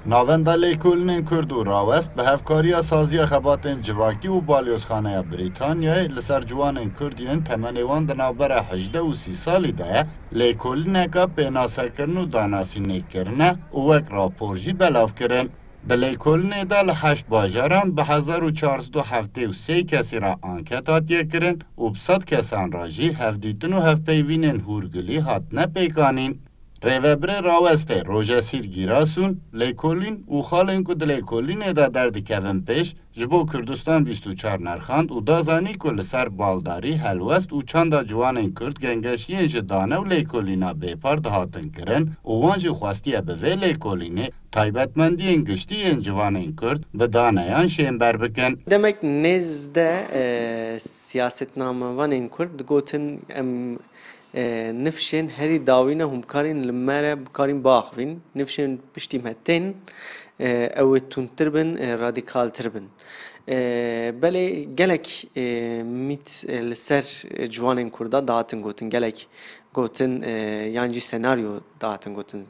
Navenda lêkolînên Kurd û rawest bi hevkariya saziya xebatên civakî û balyozxaneya Brîtanyayê li ser ciwanên Kurd yên temenê wan di navbera 18 û 30 salî de ye, lêkolîneka pênasekirin û danasînêkirin e û wek rapor jî belav kirin. Di lêkolînê de li 8 bajaran bi 1473 kesî re anket hatiye kirin û bi 100 kesan re jî hevdîtin û hevpeyvînên hûrgilî hatine pêkanîn. Rêveberê rawestê Rojesîr Gîrasun, lêkolîn û xalên ku di lêkolînê de derdikevin pêş, ji bo Kurdistan 24 nerxand û da zanî ku li ser baldarî, helwest û çanda ciwanên Kurd gengeşiyên ji danew lêkolîna bêpar dihatin kirin û wan jî xwestiye bi vê lêkolînê taybetmendiyên giştî yên ciwanên Kurd bi daneyan şêmber bikin. Demek nezde siyasetnamevanên Kurd digotin em nifşên herî dawîne hûmkarên li me re bikarîn biaxivîn, nifşên piştî me tên ew ê tundtir bin, radîkaltir bin. Belê gelek mît li ser ciwanên Kurda dahatin gotin, gelek gotin yan jî senaryo dahatin gotin.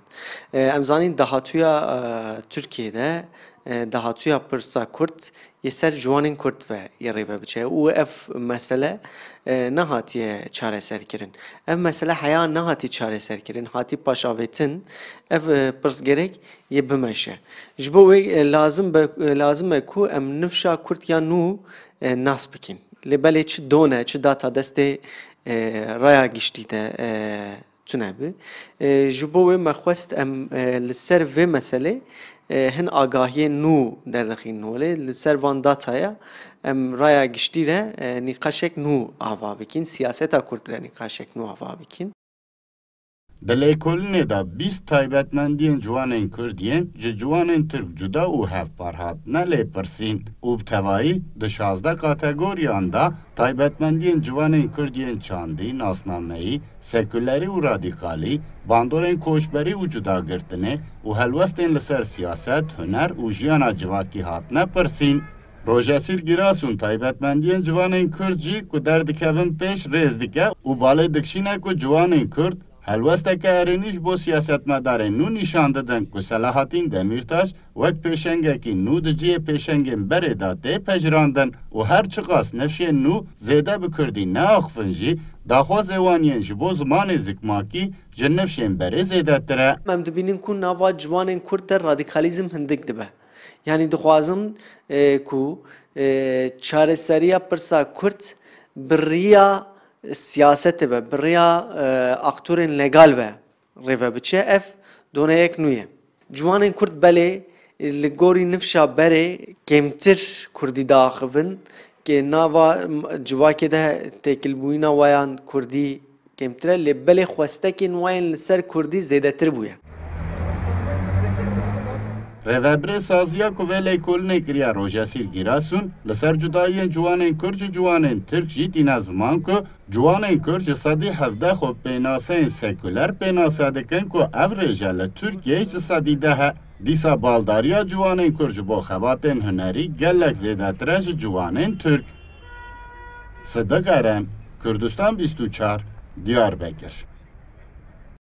Em zanîn dahatuya Tirkiyeyê dahatuya pirsa Kurd yê ser ciwanên Kurd ve rêve biçe û ev mesele nehatiye çareserkirin. Ev mesele heya nehatiye çareserkirin, hatî paşavêtin, ev pirsgirêk yê bimeşe. Ji bo wê lazim e ku em nifşa Kurd ya nû nas bikin. Lê belê çi done, çi data destê raya giştî de tune bi. Ji bo wê me xwest em li ser vê meselê hin agahiyên nû derdixînin holê li ser van dataya em raya giştî re nîqaşek nû ava bikin, siyaseta Kurd re nîqaşek nû ava bikin. Di lêkolînê de 20 taybetmendiyên ciwanên Kurd yên ji ciwanên Tirk cuda û hevpar hatine lêpirsîn û bi tevahî di 16 kategoryan da taybetmendiyên ciwanên Kurd yên çandî, nasnameyî, sekülerî û radîkalî, bandorên koçberî û cudagirtinê û helwestên li ser siyaset, huner û jiyana civakî hatine pirsîn. Rojesîr Gîrasun taybetmendiyên ciwanên Kurd jî ku derdikevin pêş rêz dike û balê dikişîne ku ciwanên Kurd helwesteke herênî ji bo siyasetmedarên nû nîşan didin ku Selahattin Demirtaş wek pêşengekî nû di ciyê pêşengên berê de tê pejirandin û her çi qas nifşên nû zêde bi Kurdî neaxivin jî, daxwazê wan yên ji bo zimanê zikmakî ji nifşên berê zêdetir e. Em dibînin ku nava ciwanên Kurd de radîkalîzm hindik dibe. Yani dixwazin ku çareseriya pirsa Kurd bi rêya siyasetê ve bi rêya aktorên legal ve rêve biçe, ev doneyek nû ye. Ciwanên Kurd belê li gorî nifşa berê kêmtir Kurdî diaxivin kê nava civakê de têkilbûyîna wayan Kurdî kêmtir e, lê belê xwestekên wayan li ser Kurdî zêdetir bûye. Rêveberê saziya ku vê lêkolînê kiriye Rojesîr Gîrasun, li ser cudayiyên ciwanên Kurd ji ciwanên Tirk jî dîne ziman ku ciwanên Kurd ji sedî 17 xwe pênaseyên seküler pênase dikin ku ev rêje li Tirkiyeyê ji sedî de he. Dîsa baldariya ciwanên Kurd ji bo xebatên hunerî gelek zêdetir e ji ciwanên Tirk. Sıdık Eren, Kurdistan 24, Diyarbakır.